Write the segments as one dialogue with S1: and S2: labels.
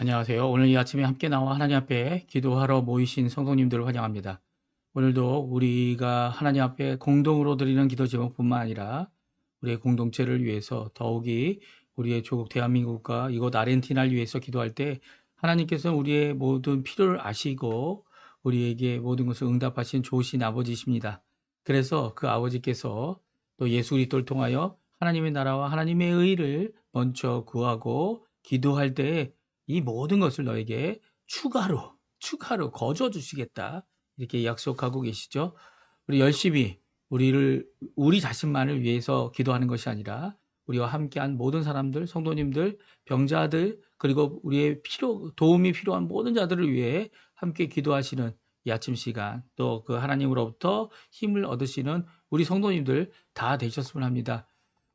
S1: 안녕하세요. 오늘 이 아침에 함께 나와 하나님 앞에 기도하러 모이신 성도님들을 환영합니다. 오늘도 우리가 하나님 앞에 공동으로 드리는 기도 제목뿐만 아니라 우리의 공동체를 위해서 더욱이 우리의 조국 대한민국과 이곳 아르헨티나를 위해서 기도할 때 하나님께서 우리의 모든 필요를 아시고 우리에게 모든 것을 응답하신 좋으신 아버지십니다. 그래서 그 아버지께서 또 예수 그리스도를 통하여 하나님의 나라와 하나님의 의를 먼저 구하고 기도할 때 이 모든 것을 너에게 추가로 거저 주시겠다. 이렇게 약속하고 계시죠. 우리 열심히 우리 자신만을 위해서 기도하는 것이 아니라 우리와 함께한 모든 사람들, 성도님들, 병자들, 그리고 우리의 도움이 필요한 모든 자들을 위해 함께 기도하시는 이 아침 시간, 또 그 하나님으로부터 힘을 얻으시는 우리 성도님들 다 되셨으면 합니다.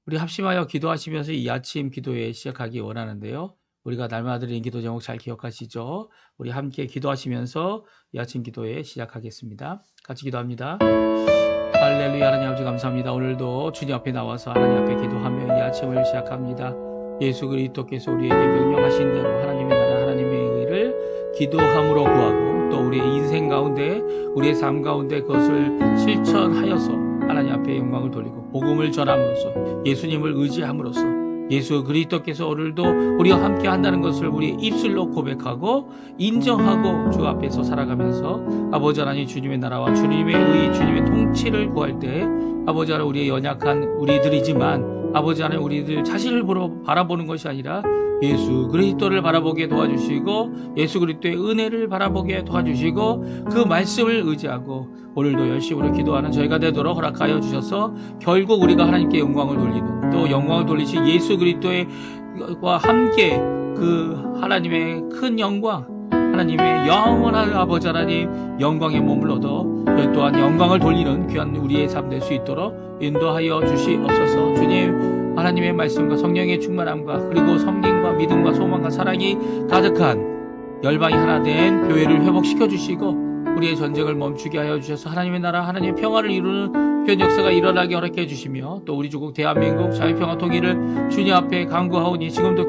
S1: 우리 합심하여 기도하시면서 이 아침 기도회 시작하기 원하는데요. 우리가 날마다 드리는 기도 제목 잘 기억하시죠? 우리 함께 기도하시면서 이 아침 기도회 시작하겠습니다. 같이 기도합니다. 할렐루야. 하나님 아버지 감사합니다. 오늘도 주님 앞에 나와서 하나님 앞에 기도하며 이 아침을 시작합니다. 예수 그리스도께서 우리에게 명령하신 대로 하나님의 나라 하나님의 의를 기도함으로 구하고 또 우리의 인생 가운데 우리의 삶 가운데 그것을 실천하여서 하나님 앞에 영광을 돌리고 복음을 전함으로써 예수님을 의지함으로써 예수 그리스도께서 오늘도 우리와 함께 한다는 것을 우리의 입술로 고백하고 인정하고 주 앞에서 살아가면서 아버지 하나님 주님의 나라와 주님의 의 주님의 통치를 구할 때 아버지 하나님 우리의 연약한 우리들이지만 아버지 하나님 우리들 자신을 바라보는 것이 아니라 예수 그리스도를 바라보게 도와주시고 예수 그리스도의 은혜를 바라보게 도와주시고 그 말씀을 의지하고 오늘도 열심으로 기도하는 저희가 되도록 허락하여 주셔서 결국 우리가 하나님께 영광을 돌리는 또 영광을 돌리신 예수 그리스도와 함께 그 하나님의 큰 영광 하나님의 영원한 아버지 하나님 영광의 몸을 얻어 또한 영광을 돌리는 귀한 우리의 삶 될 수 있도록 인도하여 주시옵소서. 주님 하나님의 말씀과 성령의 충만함과 그리고 섬김과 믿음과 소망과 사랑이 가득한 열방이 하나 된 교회를 회복시켜 주시고 우리의 전쟁을 멈추게 하여 주셔서 하나님의 나라 하나님의 평화를 이루는 귀한 역사가 일어나게 허락해 주시며 또 우리 조국 대한민국 자유평화 통일을 주님 앞에 간구하오니 지금도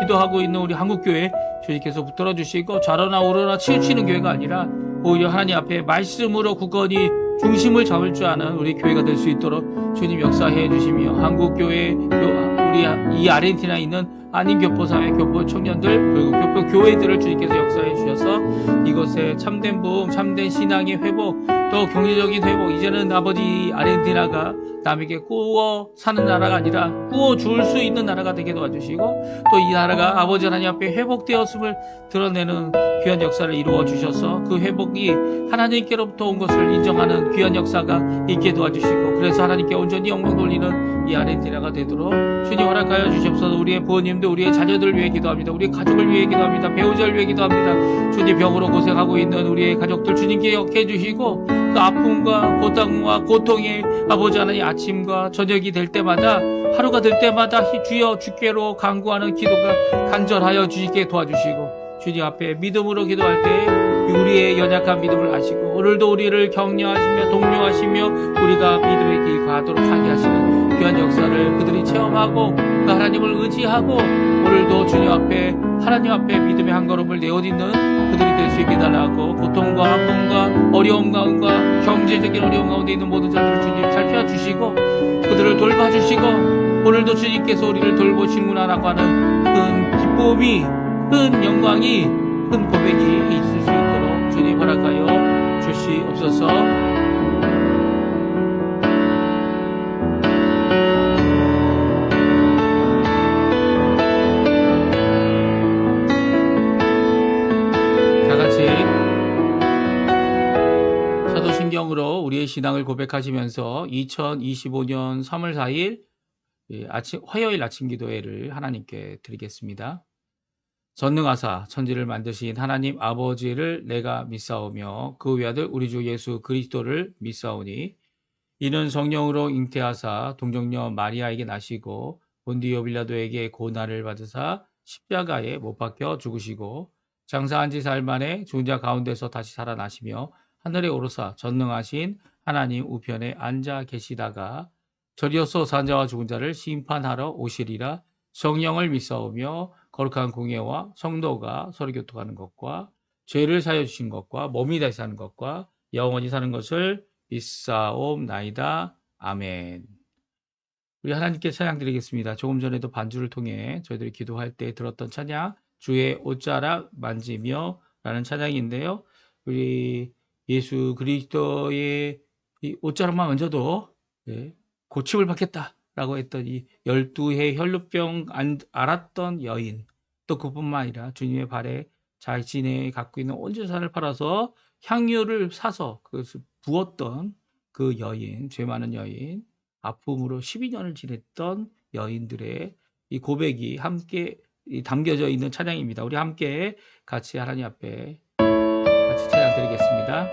S1: 기도하고 있는 우리 한국교회 주님께서 붙들어 주시고 좌로나 우로나 치우치는 교회가 아니라 오히려 하나님 앞에 말씀으로 굳건히 중심을 잡을 줄 아는 우리 교회가 될 수 있도록 주님 역사해 주시며 한국교회 우리 이 아르헨티나에 있는 한인교포사회 교포 청년들 그리고 교포 교회들을 주님께서 역사해 주셔서 이곳에 참된 부흥 참된 신앙의 회복 또 경제적인 회복 이제는 아버지 아르헨티나가 남에게 꾸어 사는 나라가 아니라 꾸어 줄 수 있는 나라가 되게 도와주시고 또 이 나라가 아버지 하나님 앞에 회복되었음을 드러내는 귀한 역사를 이루어 주셔서 그 회복이 하나님께로부터 온 것을 인정하는 귀한 역사가 있게 도와주시고 그래서 하나님께 온전히 영광 돌리는 이 아르헨티나가 되도록 주님 허락하여 주시옵소서. 우리의 부모님들 우리의 자녀들을 위해 기도합니다. 우리의 가족을 위해 기도합니다. 배우자를 위해 기도합니다. 주님 병으로 고생하고 있는 우리의 가족들 주님께 역해 주시고 그 아픔과 고통과 고통이 아버지 하나님 아침과 저녁이 될 때마다 하루가 될 때마다 주여 주께로 간구하는 기도가 간절하여 주시게 도와주시고 주님 앞에 믿음으로 기도할 때 우리의 연약한 믿음을 아시고 오늘도 우리를 격려하시며 독려하시며 우리가 믿음의 길 가도록 하게 하시는 귀한 역사를 그들이 체험하고 그 하나님을 의지하고 오늘도 주님 앞에 하나님 앞에 믿음의 한 걸음을 내어딛는 그들이 될 수 있게 달라고 고통과 아픔과 어려움 가운데 경제적인 어려움 가운데 있는 모든 자들을 주님 살펴주시고 그들을 돌봐주시고 오늘도 주님께서 우리를 돌보시는구나라고 하는 큰 기쁨이 큰 영광이 큰 고백이 있을 수 있도록 주님 허락하여 주시옵소서. 다같이 사도신경으로 우리의 신앙을 고백하시면서 2025년 3월 4일 화요일 아침 기도회를 하나님께 드리겠습니다. 전능하사 천지를 만드신 하나님 아버지를 내가 믿사오며 그 외아들 우리 주 예수 그리스도를 믿사오니 이는 성령으로 잉태하사 동정녀 마리아에게 나시고 본디오 빌라도에게 고난을 받으사 십자가에 못 박혀 죽으시고 장사한 지 사흘 만에 죽은 자 가운데서 다시 살아나시며 하늘에 오르사 전능하신 하나님 우편에 앉아 계시다가 저리어서 산 자와 죽은 자를 심판하러 오시리라. 성령을 믿사오며 거룩한 공예와 성도가 서로 교통하는 것과 죄를 사여 주신 것과 몸이 다시 사는 것과 영원히 사는 것을 믿사옵나이다. 아멘. 우리 하나님께 찬양 드리겠습니다. 조금 전에도 반주를 통해 저희들이 기도할 때 들었던 찬양, 주의 옷자락 만지며 라는 찬양인데요. 우리 예수 그리스도의 이 옷자락만 만져도 고침을 받겠다라고 했던 이 12해 혈루병 앓았던 여인, 또 그뿐만 아니라 주님의 발에 자신의 갖고 있는 온 재산을 팔아서 향유를 사서 그것을 부었던 그 여인, 죄 많은 여인, 아픔으로 12년을 지냈던 여인들의 이 고백이 함께 담겨져 있는 찬양입니다. 우리 함께 같이 하나님 앞에 같이 찬양 드리겠습니다.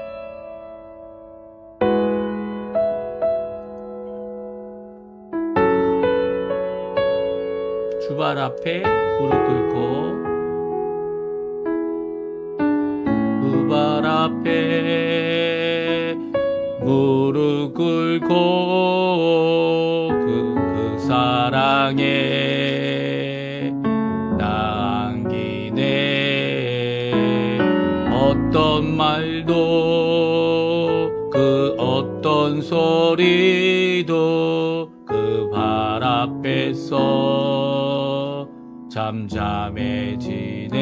S1: 주발 앞에 무릎 꿇고, 주발 앞에 무릎 꿇고 그 사랑에 남기네. 어떤 말도 그 어떤 소리도 그 발 앞에서 잠잠해지네.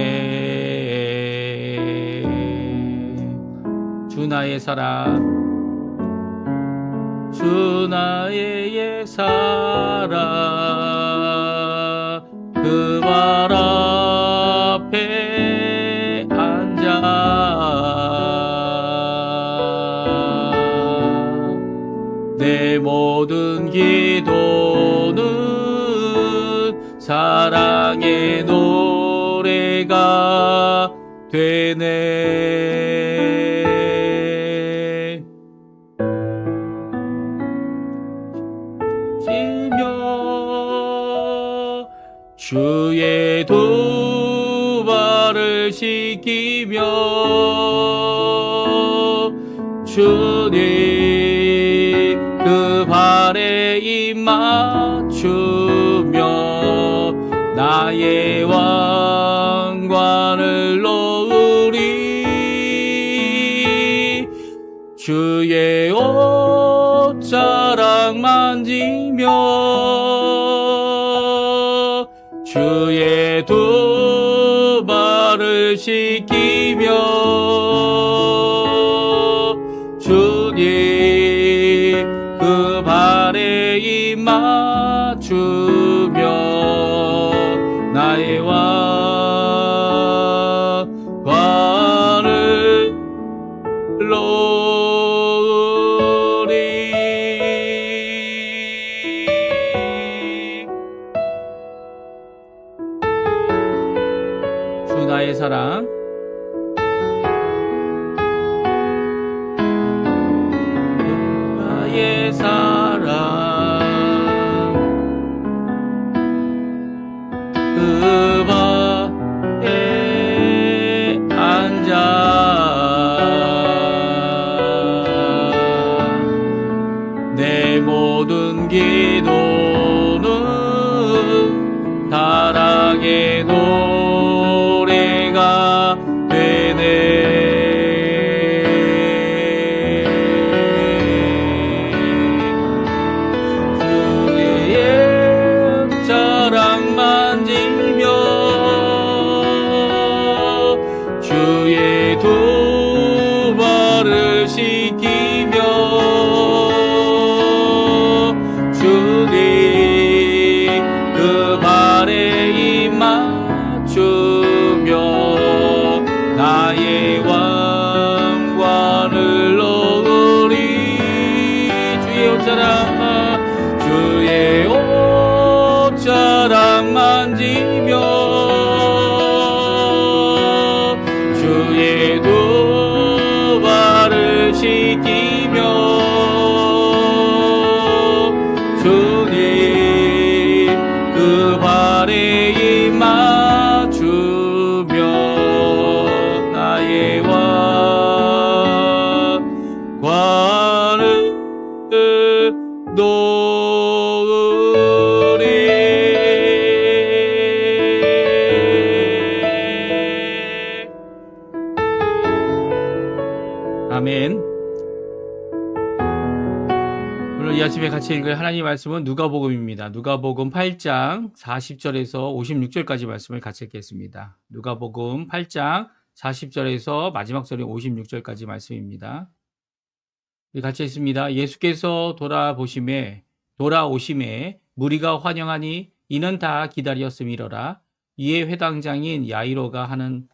S1: 주 나의 사랑, 주 나의 사랑, 그 발 앞에 앉아 내 모든 기도는 사랑의 노래가 되네. 주의 두 발을 씻기며 주님 그 발에 입 맞추며 나의 왕관을 놓으리. 주의 옷자락 만지며 주의 두 발을 씻기며 주님 그 발에 입 맞추며 나의 왕관을 놓으리. 주 나의 사랑, 나의 사랑, 그 발에 앉아 내 모든 기도는 사랑의 노래가 되네. 주의 옷자락 만지며 주의 두 발을 씻기며 주님 그 발에 입 맞추며 나의 왕관을 놓으리. 주의 옷자락 만지며 주의 두 발을 씻기며 주님 그 발에 입 맞추며 나의 왕관을 놓으리. 아멘. 오늘 이 아침에 같이 읽을 하나님 말씀은 누가복음입니다. 누가복음 8장 40절에서 56절까지 말씀을 같이 읽겠습니다. 누가복음 8장 40절에서 마지막 절인 56절까지 말씀입니다. 같이 읽습니다. 예수께서 돌아오심에 무리가 환영하니 이는 다 기다렸음이로라. 이에 회당장인 야이로가 하는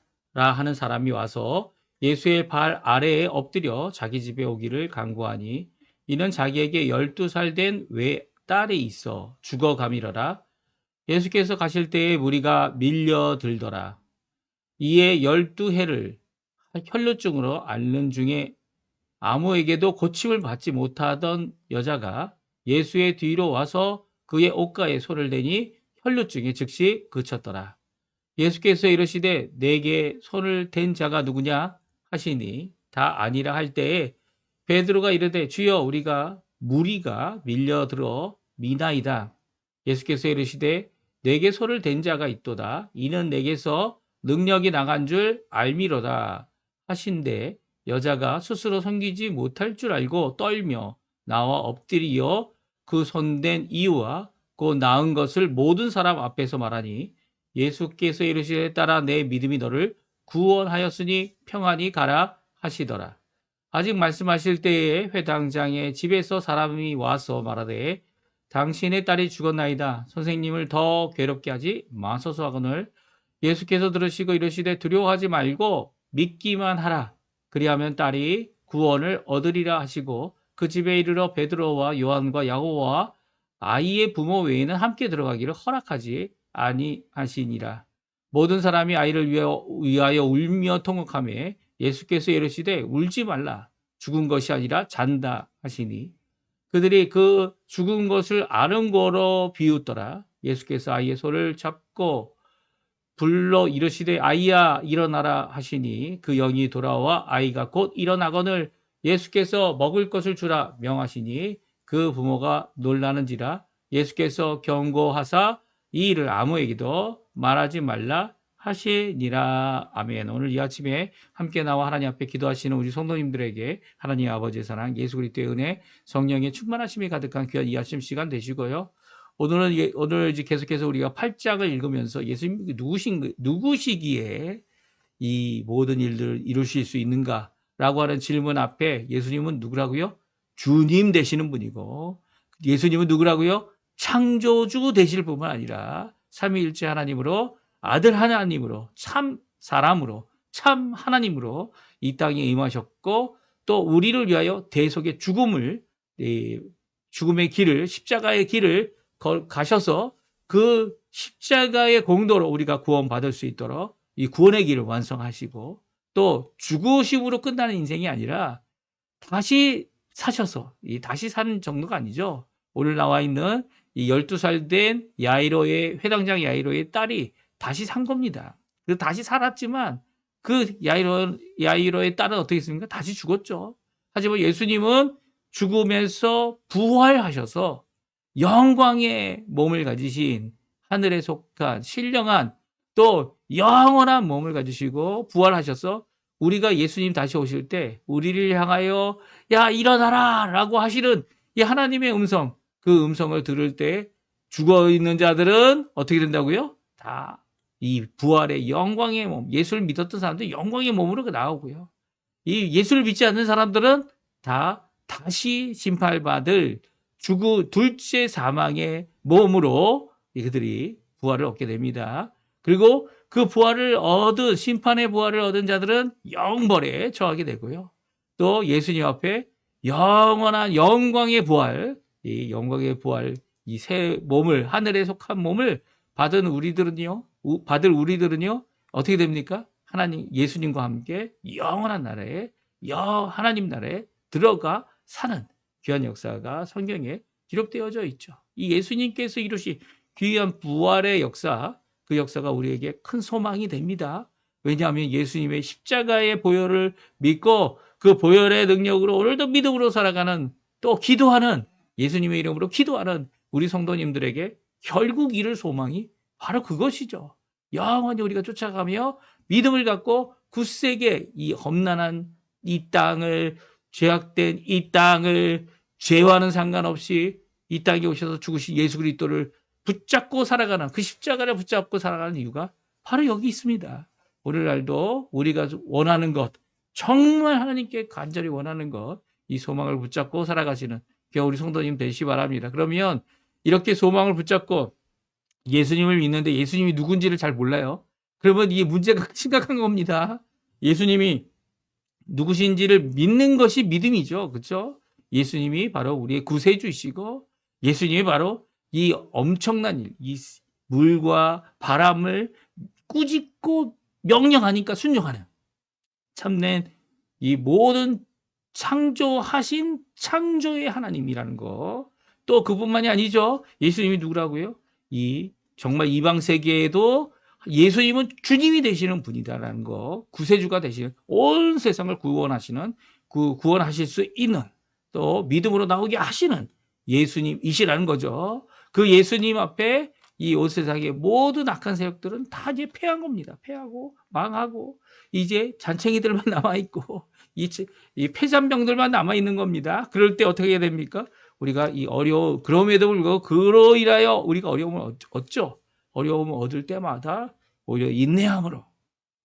S1: 사람이 와서 예수의 발 아래에 엎드려 자기 집에 오기를 간구하니 이는 자기에게 12살 된 외딸이 있어 죽어감이러라. 예수께서 가실 때에 무리가 밀려들더라. 이에 12해를 혈루증으로 앓는 중에 아무에게도 고침을 받지 못하던 여자가 예수의 뒤로 와서 그의 옷가에 손을 대니 혈루증이 즉시 그쳤더라. 예수께서 이르시되 내게 손을 댄 자가 누구냐 하시니 다 아니라 할 때에 베드로가 이르되 주여 무리가 밀려들어 미나이다. 예수께서 이르시되 내게 손을 댄 자가 있도다. 이는 내게서 능력이 나간 줄 알미로다 하신대 여자가 스스로 섬기지 못할 줄 알고 떨며 나와 엎드리어 그 손댄 이유와 그 나은 것을 모든 사람 앞에서 말하니 예수께서 이르시되 따라 내 믿음이 너를 구원하였으니 평안히 가라 하시더라. 아직 말씀하실 때에 회당장의 집에서 사람이 와서 말하되 당신의 딸이 죽었나이다. 선생님을 더 괴롭게 하지 마소서 하거늘 예수께서 들으시고 이르시되 두려워하지 말고 믿기만 하라. 그리하면 딸이 구원을 얻으리라 하시고 그 집에 이르러 베드로와 요한과 야고보와 아이의 부모 외에는 함께 들어가기를 허락하지 아니하시니라. 모든 사람이 아이를 위하여 울며 통곡하며 예수께서 이르시되 울지 말라. 죽은 것이 아니라 잔다 하시니 그들이 그 죽은 것을 아는 거로 비웃더라. 예수께서 아이의 손을 잡고 불러 이르시되 아이야 일어나라 하시니 그 영이 돌아와 아이가 곧 일어나거늘 예수께서 먹을 것을 주라 명하시니 그 부모가 놀라는지라. 예수께서 경고하사 이 일을 아무에게도 말하지 말라 하시니라. 아멘. 오늘 이 아침에 함께 나와 하나님 앞에 기도하시는 우리 성도님들에게 하나님 아버지의 사랑, 예수 그리스도의 은혜, 성령의 충만하심이 가득한 귀한 이 아침 시간 되시고요. 오늘 이제 계속해서 우리가 8장을 읽으면서 예수님이 누구시기에 이 모든 일들을 이루실 수 있는가라고 하는 질문 앞에 예수님은 누구라고요? 주님 되시는 분이고, 예수님은 누구라고요? 창조주 되실 뿐만 아니라 삼위일체 하나님으로, 아들 하나님으로, 참 사람으로, 참 하나님으로 이 땅에 임하셨고, 또 우리를 위하여 대속의 죽음의 길을, 십자가의 길을 가셔서 그 십자가의 공로로 우리가 구원받을 수 있도록 이 구원의 길을 완성하시고, 또 죽으심으로 끝나는 인생이 아니라 다시 사셔서, 이 다시 사는 정도가 아니죠. 오늘 나와 있는 이 12살 된 회당장 야이로의 딸이 다시 산 겁니다. 그래서 다시 살았지만 그 야이로의 딸은 어떻게 했습니까? 다시 죽었죠. 하지만 예수님은 죽으면서 부활하셔서 영광의 몸을 가지신, 하늘에 속한 신령한 또 영원한 몸을 가지시고 부활하셔서 우리가 예수님 다시 오실 때 우리를 향하여 야 일어나라 라고 하시는 이 하나님의 음성, 그 음성을 들을 때 죽어있는 자들은 어떻게 된다고요? 다 이 부활의 영광의 몸, 예수를 믿었던 사람들은 영광의 몸으로 나오고요. 이 예수를 믿지 않는 사람들은 다 다시 심판받을 둘째 사망의 몸으로 그들이 부활을 얻게 됩니다. 그리고 그 심판의 부활을 얻은 자들은 영벌에 처하게 되고요. 또 예수님 앞에 영원한 영광의 부활, 이 영광의 부활, 이 새 몸을, 하늘에 속한 몸을 받을 우리들은요, 어떻게 됩니까? 예수님과 함께 영원한 나라에, 하나님 나라에 들어가 사는 귀한 역사가 성경에 기록되어져 있죠. 이 예수님께서 이루신 귀한 부활의 역사, 그 역사가 우리에게 큰 소망이 됩니다. 왜냐하면 예수님의 십자가의 보혈을 믿고 그 보혈의 능력으로 오늘도 믿음으로 살아가는, 또 기도하는, 예수님의 이름으로 기도하는 우리 성도님들에게 결국 이룰 소망이 바로 그것이죠. 영원히 우리가 쫓아가며 믿음을 갖고 굳세게 이 험난한 이 땅을, 죄악된 이 땅을 죄와는 상관없이 이 땅에 오셔서 죽으신 예수 그리스도를 붙잡고 살아가는, 그 십자가를 붙잡고 살아가는 이유가 바로 여기 있습니다. 오늘날도 우리가 원하는 것, 정말 하나님께 간절히 원하는 것, 이 소망을 붙잡고 살아가시는 우리 성도님 되시기 바랍니다. 그러면 이렇게 소망을 붙잡고 예수님을 믿는데 예수님이 누군지를 잘 몰라요. 그러면 이게 문제가 심각한 겁니다. 예수님이 누구신지를 믿는 것이 믿음이죠. 그렇죠? 예수님이 바로 우리의 구세주이시고 예수님이 바로 이 엄청난 일, 이 물과 바람을 꾸짖고 명령하니까 순종하는 참된 이 모든 창조하신 창조의 하나님이라는 거. 또 그뿐만이 아니죠. 예수님이 누구라고요? 이 정말 이방 세계에도 예수님은 주님이 되시는 분이다라는 거, 구세주가 되시는, 온 세상을 구원하시는, 구원하실 수 있는, 또 믿음으로 나오게 하시는 예수님이시라는 거죠. 그 예수님 앞에 이 온 세상의 모든 악한 세력들은 다 이제 패한 겁니다. 패하고 망하고 이제 잔챙이들만 남아있고 이 폐잔병들만 남아있는 겁니다. 그럴 때 어떻게 해야 됩니까? 우리가 이 그럼에도 불구하고 그로 인하여 우리가 어려움을 얻죠. 어려움을 얻을 때마다 오히려 인내함으로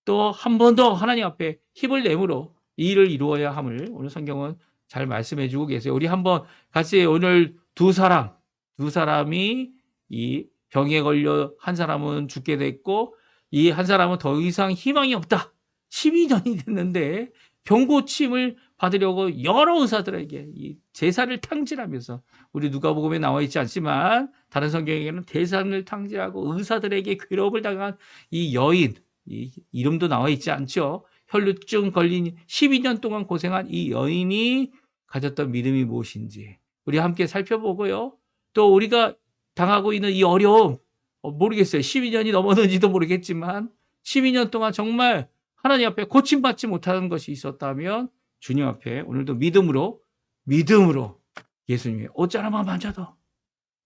S1: 또 한 번 더 하나님 앞에 힘을 내므로 이 일을 이루어야 함을 오늘 성경은 잘 말씀해 주고 계세요. 우리 한번 같이 오늘 두 사람이 이 병에 걸려 한 사람은 죽게 됐고 이 한 사람은 더 이상 희망이 없다. 12년이 됐는데 병 고침을 받으려고 여러 의사들에게 이 제사를 탕진하면서 우리 누가복음에 나와 있지 않지만 다른 성경에는 대상을 탕진하고 의사들에게 괴롭을 당한 이 여인, 이름도 나와 있지 않죠. 혈루증 걸린 12년 동안 고생한 이 여인이 가졌던 믿음이 무엇인지 우리 함께 살펴보고요. 또 우리가 당하고 있는 이 어려움 모르겠어요. 12년이 넘었는지도 모르겠지만 12년 동안 정말 하나님 앞에 고침받지 못하는 것이 있었다면 주님 앞에 오늘도 믿음으로 예수님의 옷자락만 만져도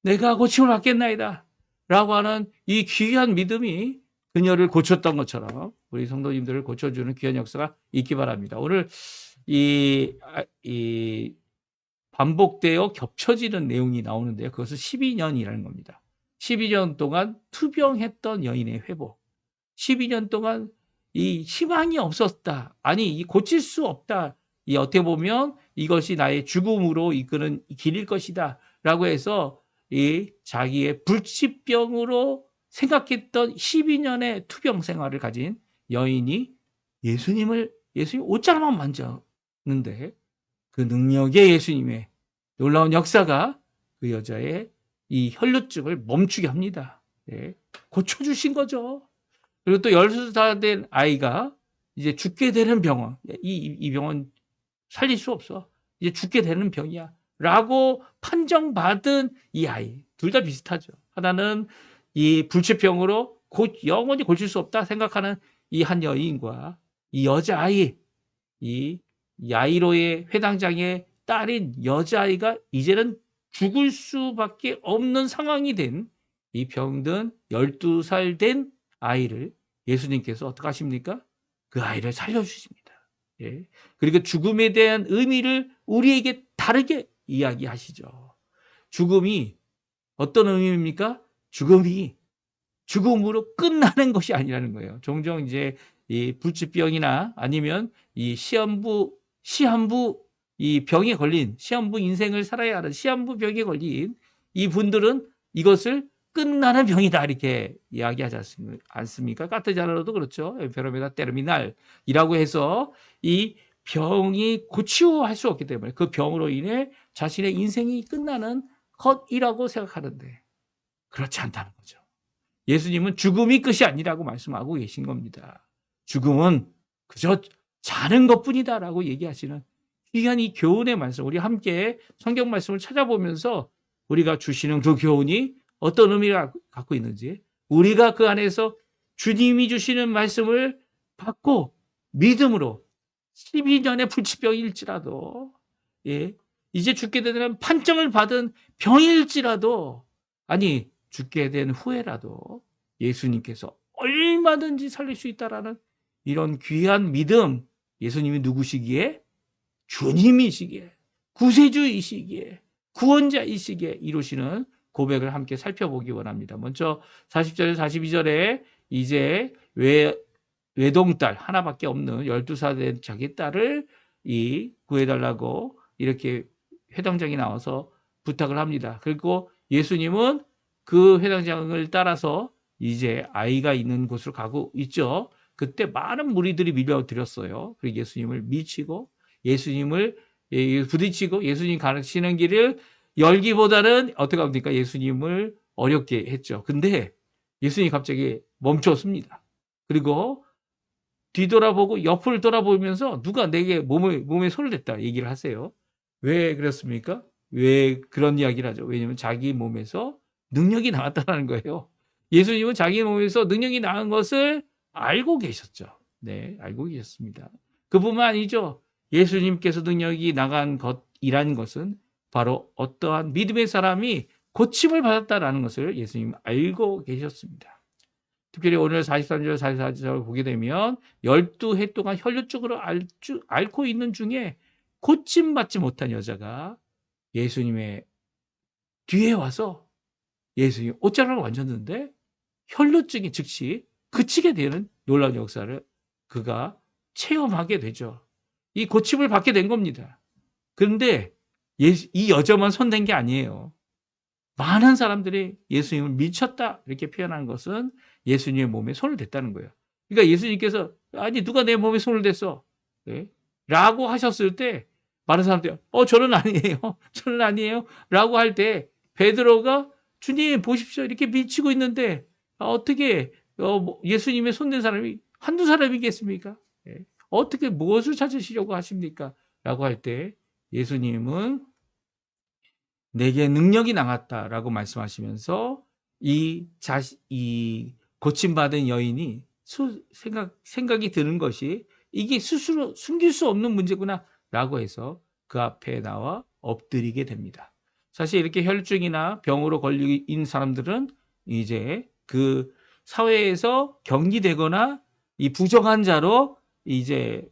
S1: 내가 고침을 받겠나이다 라고 하는 이 귀한 믿음이 그녀를 고쳤던 것처럼 우리 성도님들을 고쳐주는 귀한 역사가 있기 바랍니다. 오늘 이 반복되어 겹쳐지는 내용이 나오는데요. 그것은 12년이라는 겁니다. 12년 동안 투병했던 여인의 회복. 12년 동안 이 희망이 없었다. 아니, 이 고칠 수 없다. 이 어떻게 보면 이것이 나의 죽음으로 이끄는 길일 것이다. 라고 해서 이 자기의 불치병으로 생각했던 12년의 투병 생활을 가진 여인이 예수님 옷자락만 만졌는데 그 능력의 예수님의 놀라운 역사가 그 여자의 이 혈루증을 멈추게 합니다. 네. 고쳐주신 거죠. 그리고 또 10살 된 아이가 이제 죽게 되는 병원. 이 병원 살릴 수 없어. 이제 죽게 되는 병이야. 라고 판정받은 이 아이. 둘 다 비슷하죠. 하나는 이 불치병으로 영원히 고칠 수 없다 생각하는 이 한 여인과 이 여자아이, 이 야이로의 회당장의 딸인 여자아이가 이제는 죽을 수밖에 없는 상황이 된 이 병든 12살 된 아이를 예수님께서 어떻게 하십니까? 그 아이를 살려주십니다. 예. 그리고 죽음에 대한 의미를 우리에게 다르게 이야기하시죠. 죽음이 어떤 의미입니까? 죽음이 죽음으로 끝나는 것이 아니라는 거예요. 종종 이제 이 불치병이나 아니면 이 시한부 이 병에 걸린 시한부 인생을 살아야 하는 시한부 병에 걸린 이 분들은 이것을 끝나는 병이다 이렇게 이야기하지 않습니까? 카트자르도 그렇죠. 엔페로메다 테르미날이라고 해서 이 병이 고치워할 수 없기 때문에 그 병으로 인해 자신의 인생이 끝나는 것이라고 생각하는데 그렇지 않다는 거죠. 예수님은 죽음이 끝이 아니라고 말씀하고 계신 겁니다. 죽음은 그저 자는 것뿐이다라고 얘기하시는 귀한 이 교훈의 말씀, 우리 함께 성경 말씀을 찾아보면서 우리가 주시는 그 교훈이 어떤 의미를 갖고 있는지, 우리가 그 안에서 주님이 주시는 말씀을 받고 믿음으로 12년의 불치병일지라도, 예, 이제 죽게 되는 판정을 받은 병일지라도, 아니 죽게 된 후에라도 예수님께서 얼마든지 살릴 수 있다라는 이런 귀한 믿음, 예수님이 누구시기에 주님이시기에, 구세주이시기에, 구원자이시기에 이루시는 고백을 함께 살펴보기 원합니다. 먼저 40절, 42절에 이제 외동딸 하나밖에 없는 12살 된 자기 딸을 구해달라고 이렇게 회당장이 나와서 부탁을 합니다. 그리고 예수님은 그 회당장을 따라서 이제 아이가 있는 곳으로 가고 있죠. 그때 많은 무리들이 밀려들었어요. 그리고 예수님을 미치고 예수님을 부딪히고 예수님 가르치는 길을 열기보다는 어떻게 합니까? 예수님을 어렵게 했죠. 근데 예수님이 갑자기 멈췄습니다. 그리고 뒤돌아보고 옆을 돌아보면서 누가 내게 몸에 손을 댔다 얘기를 하세요. 왜 그랬습니까? 왜 그런 이야기를 하죠? 왜냐하면 자기 몸에서 능력이 나왔다는 거예요. 예수님은 자기 몸에서 능력이 나은 것을 알고 계셨죠. 네, 알고 계셨습니다. 그뿐만 아니죠. 예수님께서 능력이 나간 것이란 것은 바로 어떠한 믿음의 사람이 고침을 받았다라는 것을 예수님 알고 계셨습니다. 특별히 오늘 43절, 44절 보게 되면 12해 동안 혈루증으로 앓고 있는 중에 고침받지 못한 여자가 예수님의 뒤에 와서 예수님 옷자락을 만졌는데 혈루증이 즉시 그치게 되는 놀라운 역사를 그가 체험하게 되죠. 이 고침을 받게 된 겁니다. 그런데 이 여자만 손댄 게 아니에요. 많은 사람들이 예수님을 미쳤다 이렇게 표현한 것은 예수님의 몸에 손을 댔다는 거예요. 그러니까 예수님께서 아니 누가 내 몸에 손을 댔어? 네? 라고 하셨을 때 많은 사람들이 저는 아니에요. 저는 아니에요. 라고 할 때 베드로가 주님 보십시오. 이렇게 미치고 있는데 어떻게 예수님의 손댄 사람이 한두 사람이겠습니까? 네? 어떻게 무엇을 찾으시려고 하십니까? 라고 할 때 예수님은 내게 능력이 나갔다라고 말씀하시면서 이 고침받은 여인이 생각이 드는 것이 이게 스스로 숨길 수 없는 문제구나라고 해서 그 앞에 나와 엎드리게 됩니다. 사실 이렇게 혈증이나 병으로 걸린 사람들은 이제 그 사회에서 격리되거나 이 부정한 자로 이제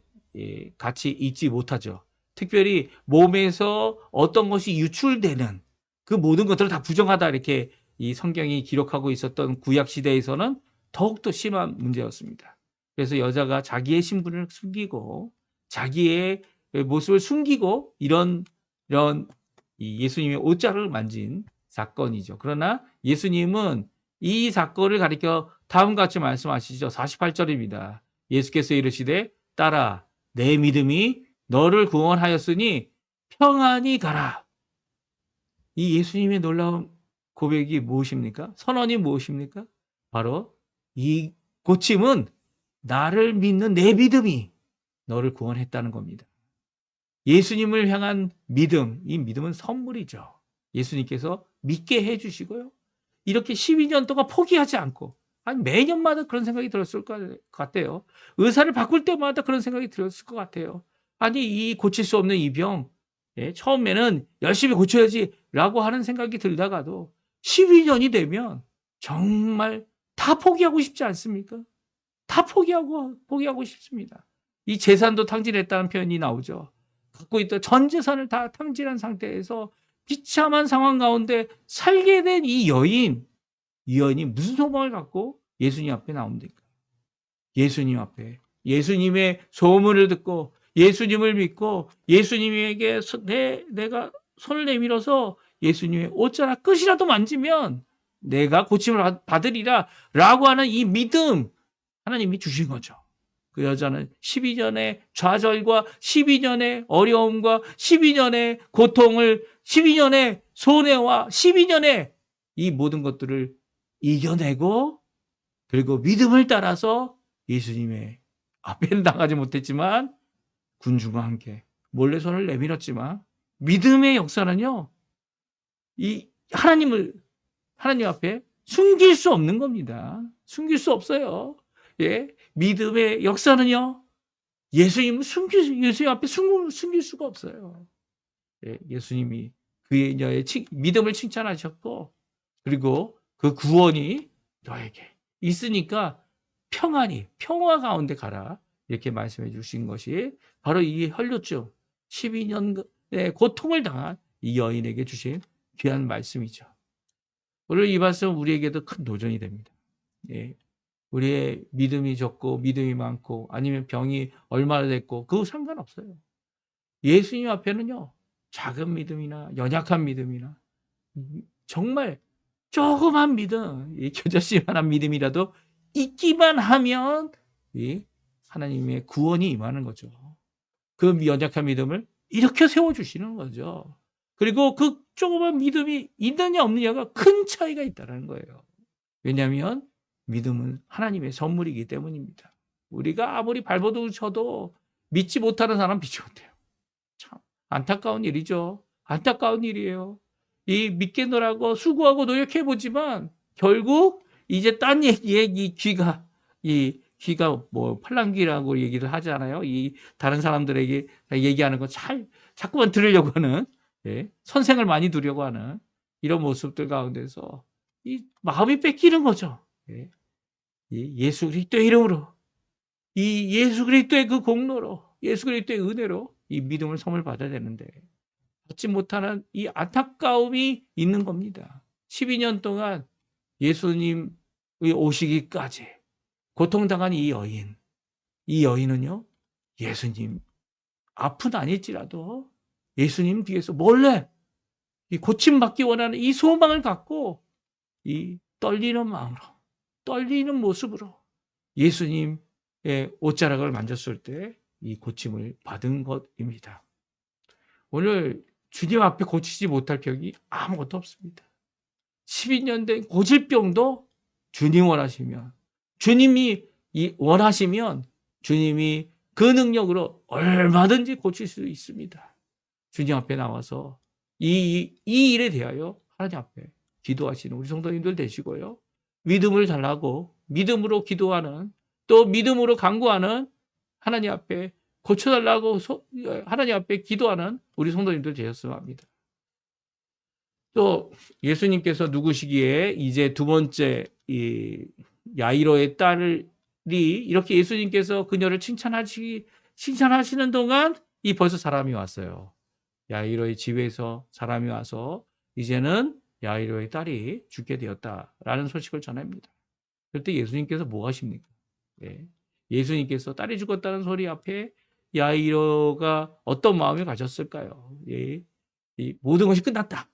S1: 같이 있지 못하죠. 특별히 몸에서 어떤 것이 유출되는 그 모든 것들을 다 부정하다 이렇게 이 성경이 기록하고 있었던 구약 시대에서는 더욱더 심한 문제였습니다. 그래서 여자가 자기의 신분을 숨기고 자기의 모습을 숨기고 이런 이 예수님의 옷자락을 만진 사건이죠. 그러나 예수님은 이 사건을 가리켜 다음과 같이 말씀하시죠. 48절입니다. 예수께서 이르시되 딸아 내 믿음이 너를 구원하였으니 평안히 가라. 이 예수님의 놀라운 고백이 무엇입니까? 선언이 무엇입니까? 바로 이 고침은 나를 믿는 내 믿음이 너를 구원했다는 겁니다. 예수님을 향한 믿음, 이 믿음은 선물이죠. 예수님께서 믿게 해주시고요. 이렇게 12년 동안 포기하지 않고 아니 매년마다 그런 생각이 들었을 것 같아요. 의사를 바꿀 때마다 그런 생각이 들었을 것 같아요. 아니 이 고칠 수 없는 이 병, 처음에는 열심히 고쳐야지 라고 하는 생각이 들다가도 12년이 되면 정말 다 포기하고 싶지 않습니까? 다 포기하고 싶습니다. 이 재산도 탕진했다는 표현이 나오죠. 갖고 있던 전 재산을 다 탕진한 상태에서 비참한 상황 가운데 살게 된 이 여인이 무슨 소망을 갖고 예수님 앞에 나옵니까? 예수님 앞에 예수님의 소문을 듣고 예수님을 믿고 예수님에게 내가 손을 내밀어서 예수님의 옷자락 끝이라도 만지면 내가 고침을 받으리라 라고 하는 이 믿음 하나님이 주신 거죠. 그 여자는 12년의 좌절과 12년의 어려움과 12년의 고통을 12년의 손해와 12년의 이 모든 것들을 이겨내고 그리고 믿음을 따라서 예수님의 앞에는 나가지 못했지만 군중과 함께 몰래 손을 내밀었지만 믿음의 역사는요. 이 하나님 앞에 숨길 수 없는 겁니다. 숨길 수 없어요. 예, 믿음의 역사는요. 예수님 앞에 숨길 수가 없어요. 예, 예수님이 그녀의 믿음을 칭찬하셨고 그리고 그 구원이 너에게 있으니까 평화 가운데 가라. 이렇게 말씀해 주신 것이 바로 이 혈루증. 12년의 고통을 당한 이 여인에게 주신 귀한 말씀이죠. 오늘 이 말씀 우리에게도 큰 도전이 됩니다. 예. 우리의 믿음이 적고 믿음이 많고 아니면 병이 얼마나 됐고 그거 상관없어요. 예수님 앞에는요. 작은 믿음이나 연약한 믿음이나 정말 조그만 믿음, 이 겨자씨만한 믿음이라도 있기만 하면 이 하나님의 구원이 임하는 거죠. 그 연약한 믿음을 이렇게 세워주시는 거죠. 그리고 그 조그만 믿음이 있느냐 없느냐가 큰 차이가 있다는 거예요. 왜냐하면 믿음은 하나님의 선물이기 때문입니다. 우리가 아무리 발버둥을 쳐도 믿지 못하는 사람 믿지 못해요. 참 안타까운 일이죠. 안타까운 일이에요. 이 믿겠노라고 수고하고 노력해보지만 결국 이제 딴 얘기에 이 귀가 뭐 팔랑귀라고 얘기를 하잖아요. 이 다른 사람들에게 얘기하는 거 자꾸만 들으려고 하는, 예, 선생을 많이 두려고 하는 이런 모습들 가운데서 이 마음이 뺏기는 거죠. 예. 이 예수 그리스도의 이름으로, 이 예수 그리스도의 그 공로로, 예수 그리스도의 은혜로 이 믿음을 선물 받아야 되는데 받지 못하는 이 안타까움이 있는 겁니다. 12년 동안 예수님의 오시기까지 고통당한 이 여인은요, 예수님 앞은 아닐지라도 예수님 뒤에서 몰래 이 고침받기 원하는 이 소망을 갖고 이 떨리는 마음으로, 떨리는 모습으로 예수님의 옷자락을 만졌을 때 이 고침을 받은 것입니다. 오늘 주님 앞에 고치지 못할 병이 아무것도 없습니다. 12년 된 고질병도 주님 원하시면, 주님이 원하시면 주님이 그 능력으로 얼마든지 고칠 수 있습니다. 주님 앞에 나와서 이 일에 대하여 하나님 앞에 기도하시는 우리 성도님들 되시고요. 믿음을 달라고 믿음으로 기도하는, 또 믿음으로 간구하는, 하나님 앞에 고쳐달라고 하나님 앞에 기도하는 우리 성도님들 되셨으면 합니다. 또 예수님께서 누구시기에 이제 두 번째 이 야이로의 딸이 이렇게 예수님께서 그녀를 칭찬하시는 동안 이 벌써 사람이 왔어요. 야이로의 집에서 사람이 와서 이제는 야이로의 딸이 죽게 되었다라는 소식을 전합니다. 그때 예수님께서 뭐 하십니까? 예. 예수님께서 딸이 죽었다는 소리 앞에 야이로가 어떤 마음을 가졌을까요? 예. 이 모든 것이 끝났다.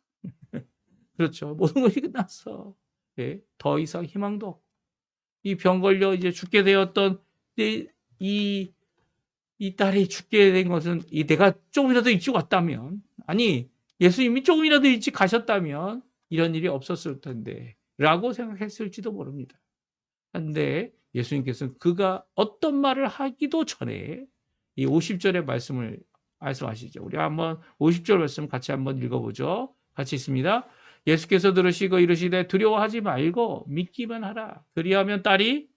S1: 그렇죠. 모든 것이 끝났어. 예. 더 이상 희망도 없고, 이 병 걸려 이제 죽게 되었던 이 딸이 죽게 된 것은 내가 조금이라도 일찍 왔다면, 아니 예수님이 조금이라도 일찍 가셨다면 이런 일이 없었을 텐데 라고 생각했을지도 모릅니다. 그런데 예수님께서는 그가 어떤 말을 하기도 전에 이 50절의 말씀을 말씀하시죠. 우리 한번 50절 말씀 같이 한번 읽어보죠. 같이 있습니다. 예수께서 들으시고 이르시되 두려워하지 말고 믿기만 하라. 그리하면 딸이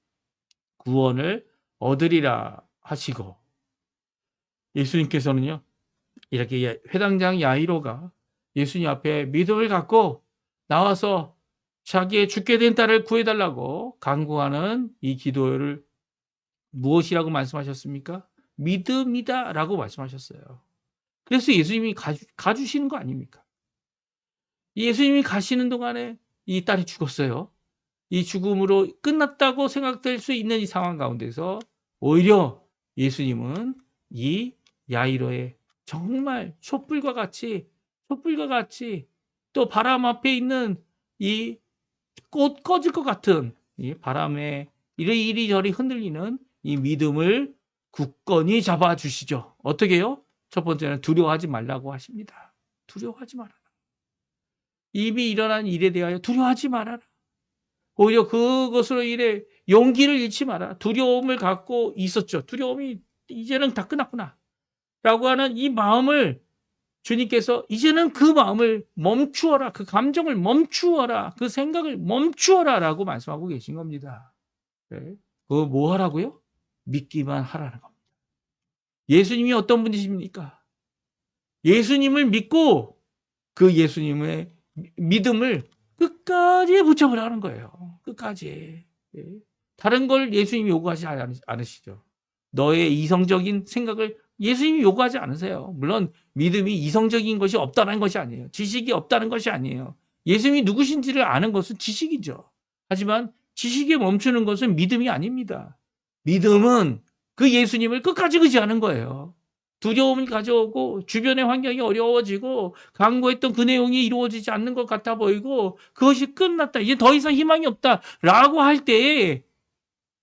S1: 구원을 얻으리라 하시고, 예수님께서는요, 이렇게 회당장 야이로가 예수님 앞에 믿음을 갖고 나와서 자기의 죽게 된 딸을 구해달라고 간구하는 이 기도를 무엇이라고 말씀하셨습니까? 믿음이다 라고 말씀하셨어요. 그래서 예수님이 가주시는 거 아닙니까? 예수님이 가시는 동안에 이 딸이 죽었어요. 이 죽음으로 끝났다고 생각될 수 있는 이 상황 가운데서 오히려 예수님은 이 야이로의 정말 촛불과 같이 또 바람 앞에 있는 이 꽃 꺼질 것 같은 이 바람에 이리저리 흔들리는 이 믿음을 굳건히 잡아주시죠. 어떻게 해요? 첫 번째는 두려워하지 말라고 하십니다. 두려워하지 말아라. 이미 일어난 일에 대하여 두려워하지 말아라. 오히려 그것으로 인해 용기를 잃지 마라. 두려움을 갖고 있었죠. 두려움이 이제는 다 끝났구나 라고 하는 이 마음을 주님께서 이제는 그 마음을 멈추어라. 그 감정을 멈추어라. 그 생각을 멈추어라 라고 말씀하고 계신 겁니다. 네. 그거 뭐 하라고요? 믿기만 하라는 겁니다. 예수님이 어떤 분이십니까? 예수님을 믿고 그 예수님의 믿음을 끝까지 붙여보라는 거예요. 끝까지. 다른 걸 예수님이 요구하지 않으시죠. 너의 이성적인 생각을 예수님이 요구하지 않으세요. 물론 믿음이 이성적인 것이 없다는 것이 아니에요. 지식이 없다는 것이 아니에요. 예수님이 누구신지를 아는 것은 지식이죠. 하지만 지식에 멈추는 것은 믿음이 아닙니다. 믿음은 그 예수님을 끝까지 의지하는 거예요. 두려움이 가져오고 주변의 환경이 어려워지고 강구했던 그 내용이 이루어지지 않는 것 같아 보이고 그것이 끝났다. 이제 더 이상 희망이 없다라고 할 때에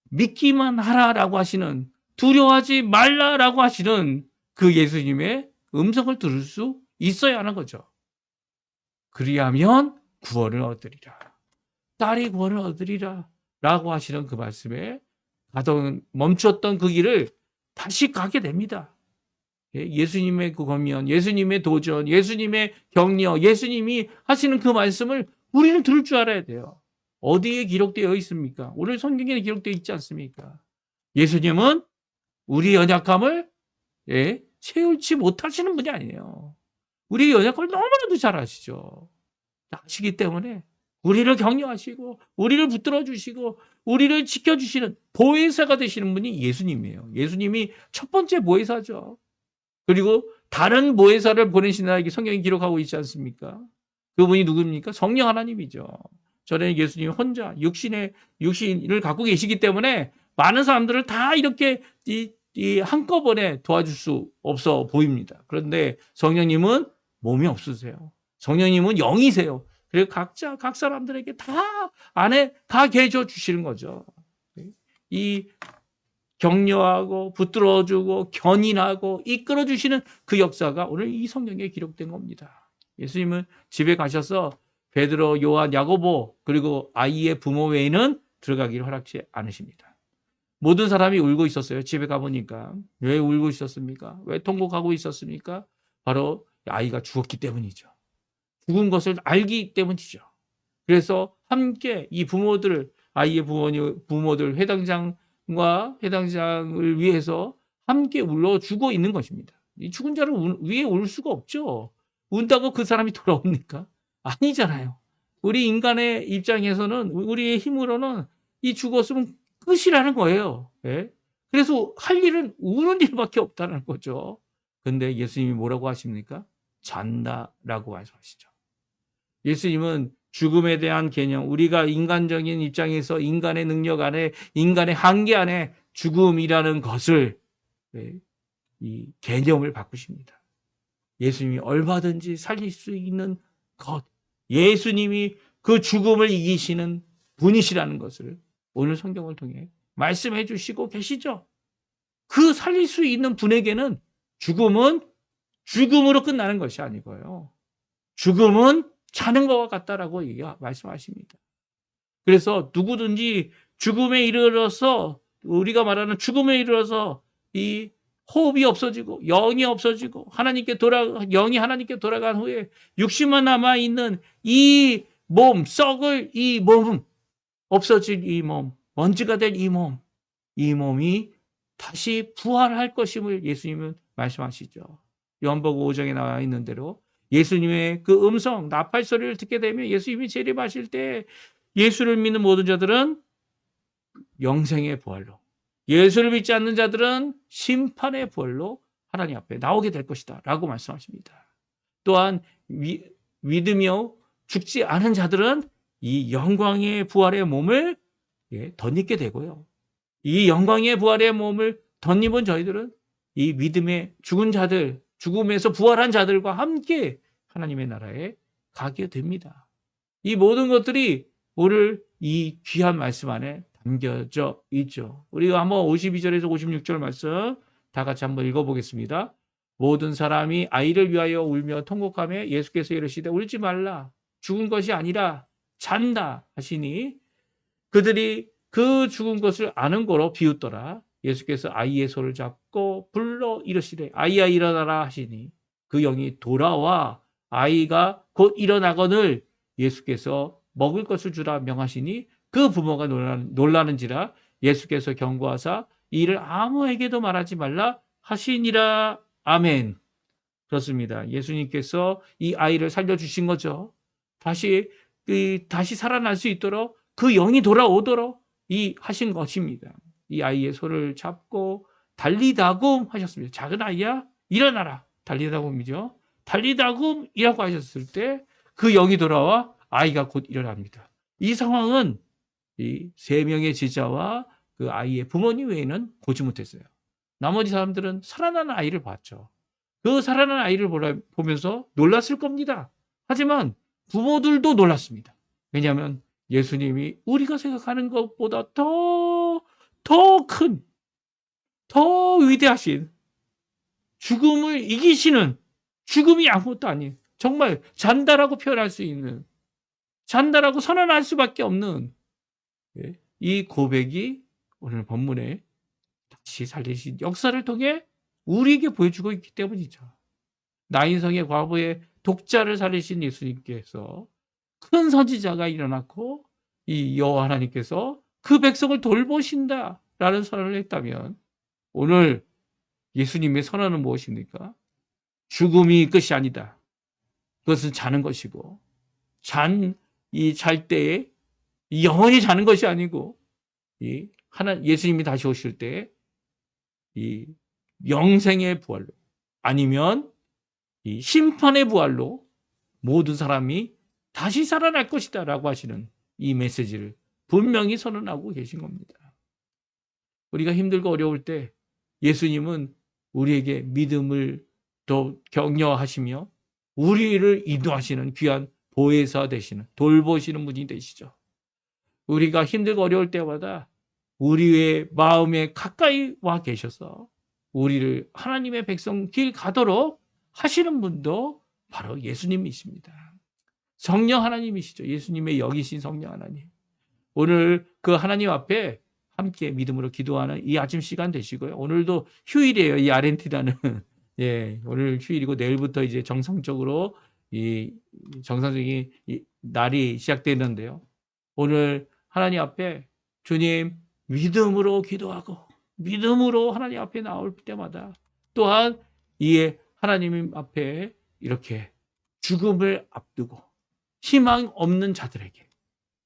S1: 믿기만 하라라고 하시는, 두려워하지 말라라고 하시는 그 예수님의 음성을 들을 수 있어야 하는 거죠. 그리하면 구원을 얻으리라. 딸이 구원을 얻으리라 라고 하시는 그 말씀에 멈췄던 그 길을 다시 가게 됩니다. 예수님의 그 권면, 예수님의 도전, 예수님의 격려, 예수님이 하시는 그 말씀을 우리는 들을 줄 알아야 돼요. 어디에 기록되어 있습니까? 오늘 성경에 기록되어 있지 않습니까? 예수님은 우리 연약함을 채울지 못하시는 분이 아니에요. 우리 연약함을 너무나도 잘 아시죠. 아시기 때문에 우리를 격려하시고 우리를 붙들어 주시고 우리를 지켜주시는 보혜사가 되시는 분이 예수님이에요. 예수님이 첫 번째 보혜사죠. 그리고 다른 보혜사를 보내시나에게 성경이 기록하고 있지 않습니까? 그분이 누굽니까? 성령 하나님이죠. 저는 예수님 혼자 육신을 갖고 계시기 때문에 많은 사람들을 다 이렇게 한꺼번에 도와줄 수 없어 보입니다. 그런데 성령님은 몸이 없으세요. 성령님은 영이세요. 그리고 각 사람들에게 다 안에 다 계셔 주시는 거죠. 이 격려하고 붙들어주고 견인하고 이끌어주시는 그 역사가 오늘 이 성경에 기록된 겁니다. 예수님은 집에 가셔서 베드로, 요한, 야고보 그리고 아이의 부모 외에는 들어가기를 허락지 않으십니다. 모든 사람이 울고 있었어요. 집에 가보니까. 왜 울고 있었습니까? 왜 통곡하고 있었습니까? 바로 아이가 죽었기 때문이죠. 죽은 것을 알기 때문이죠. 그래서 함께 이 부모들, 아이의 부모들, 회당장을 위해서 함께 울어주고 있는 것입니다. 이 죽은 자를 위해 울 수가 없죠. 운다고 그 사람이 돌아옵니까? 아니잖아요. 우리 인간의 입장에서는, 우리의 힘으로는 이 죽었으면 끝이라는 거예요. 예? 그래서 할 일은 우는 일밖에 없다는 거죠. 근데 예수님이 뭐라고 하십니까? 잔다라고 말씀하시죠. 예수님은 죽음에 대한 개념, 우리가 인간적인 입장에서 인간의 능력 안에, 인간의 한계 안에 죽음이라는 것을, 이 개념을 바꾸십니다. 예수님이 얼마든지 살릴 수 있는 것, 예수님이 그 죽음을 이기시는 분이시라는 것을 오늘 성경을 통해 말씀해 주시고 계시죠. 그 살릴 수 있는 분에게는 죽음은 죽음으로 끝나는 것이 아니고요. 죽음은 자는 것과 같다라고 말씀하십니다. 그래서 누구든지 죽음에 이르러서, 우리가 말하는 죽음에 이르러서 이 호흡이 없어지고 영이 없어지고 영이 하나님께 돌아간 후에 육신만 남아있는 이 몸, 썩을 이 몸, 없어질 이 몸, 먼지가 될 이 몸이 다시 부활할 것임을 예수님은 말씀하시죠. 요한복음 5장에 나와 있는 대로 예수님의 그 음성, 나팔 소리를 듣게 되면 예수님이 재림하실 때 예수를 믿는 모든 자들은 영생의 부활로, 예수를 믿지 않는 자들은 심판의 부활로 하나님 앞에 나오게 될 것이다 라고 말씀하십니다. 또한 믿으며 죽지 않은 자들은 이 영광의 부활의 몸을 덧입게 되고요. 이 영광의 부활의 몸을 덧입은 저희들은 이 믿음의 죽은 자들, 죽음에서 부활한 자들과 함께 하나님의 나라에 가게 됩니다. 이 모든 것들이 오늘 이 귀한 말씀 안에 담겨져 있죠. 우리가 한번 52절에서 56절 말씀 다 같이 한번 읽어보겠습니다. 모든 사람이 아이를 위하여 울며 통곡하며 예수께서 이르시되 울지 말라, 죽은 것이 아니라 잔다 하시니 그들이 그 죽은 것을 아는 거로 비웃더라. 예수께서 아이의 손을 잡고 불러 이르시되 아이야 일어나라 하시니 그 영이 돌아와 아이가 곧 일어나거늘 예수께서 먹을 것을 주라 명하시니 그 부모가 놀라는지라. 예수께서 경고하사 이 일을 아무에게도 말하지 말라 하시니라. 아멘. 그렇습니다. 예수님께서 이 아이를 살려주신 거죠. 다시 살아날 수 있도록 그 영이 돌아오도록 하신 것입니다. 이 아이의 손을 잡고 달리다굼 하셨습니다. 작은 아이야 일어나라. 달리다굼이죠. 달리다굼이라고 하셨을 때 그 영이 돌아와 아이가 곧 일어납니다. 이 상황은 이 세 명의 제자와 그 아이의 부모님 외에는 보지 못했어요. 나머지 사람들은 살아나는 아이를 봤죠. 그 살아나는 아이를 보면서 놀랐을 겁니다. 하지만 부모들도 놀랐습니다. 왜냐하면 예수님이 우리가 생각하는 것보다 더 큰, 더 위대하신 죽음을 이기시는, 죽음이 아무것도 아닌, 정말 잔다라고 표현할 수 있는, 잔다라고 선언할 수밖에 없는 이 고백이 오늘 본문에 다시 살리신 역사를 통해 우리에게 보여주고 있기 때문이죠. 나인성의 과부의 독자를 살리신 예수님께서 큰 선지자가 일어났고 이 여호와 하나님께서 그 백성을 돌보신다라는 선언을 했다면 오늘 예수님의 선언은 무엇입니까? 죽음이 끝이 아니다. 그것은 자는 것이고 잘 때에 영원히 자는 것이 아니고 예수님이 다시 오실 때 이 영생의 부활로 아니면 이 심판의 부활로 모든 사람이 다시 살아날 것이다 라고 하시는 이 메시지를 분명히 선언하고 계신 겁니다. 우리가 힘들고 어려울 때 예수님은 우리에게 믿음을 더 격려하시며 우리를 인도하시는 귀한 보혜사 되시는 돌보시는 분이 되시죠. 우리가 힘들고 어려울 때마다 우리의 마음에 가까이 와 계셔서 우리를 하나님의 백성 길 가도록 하시는 분도 바로 예수님이십니다. 성령 하나님이시죠. 예수님의 여기신 성령 하나님. 오늘 그 하나님 앞에 함께 믿음으로 기도하는 이 아침 시간 되시고요. 오늘도 휴일이에요. 이 아르헨티나는. 예, 오늘 휴일이고 내일부터 이제 정상적으로 정상적인 날이 시작되는데요. 오늘 하나님 앞에 주님 믿음으로 기도하고 믿음으로 하나님 앞에 나올 때마다 또한 이 하나님 앞에 이렇게 죽음을 앞두고 희망 없는 자들에게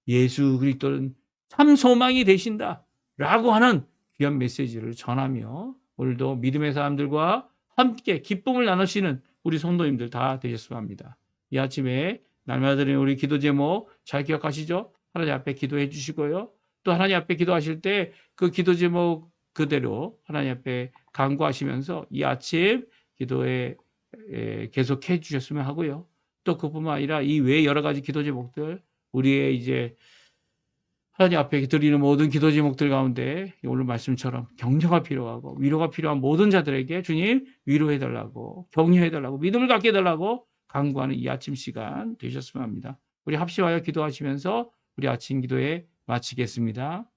S1: 예수 그리스도는 참 소망이 되신다라고 하는 귀한 메시지를 전하며 오늘도 믿음의 사람들과 함께 기쁨을 나누시는 우리 성도님들 다 되셨으면 합니다. 이 아침에 날마다 드리는 우리 기도 제목 잘 기억하시죠? 하나님 앞에 기도해 주시고요. 또 하나님 앞에 기도하실 때 그 기도 제목 그대로 하나님 앞에 간구하시면서 이 아침 기도에 계속해 주셨으면 하고요. 또 그뿐만 아니라 이 외에 여러 가지 기도 제목들 우리의 이제 하나님 앞에 드리는 모든 기도 제목들 가운데 오늘 말씀처럼 격려가 필요하고 위로가 필요한 모든 자들에게 주님 위로해달라고 격려해달라고 믿음을 갖게 해달라고 간구하는 이 아침 시간 되셨으면 합니다. 우리 합심하여 기도하시면서 우리 아침 기도에 마치겠습니다.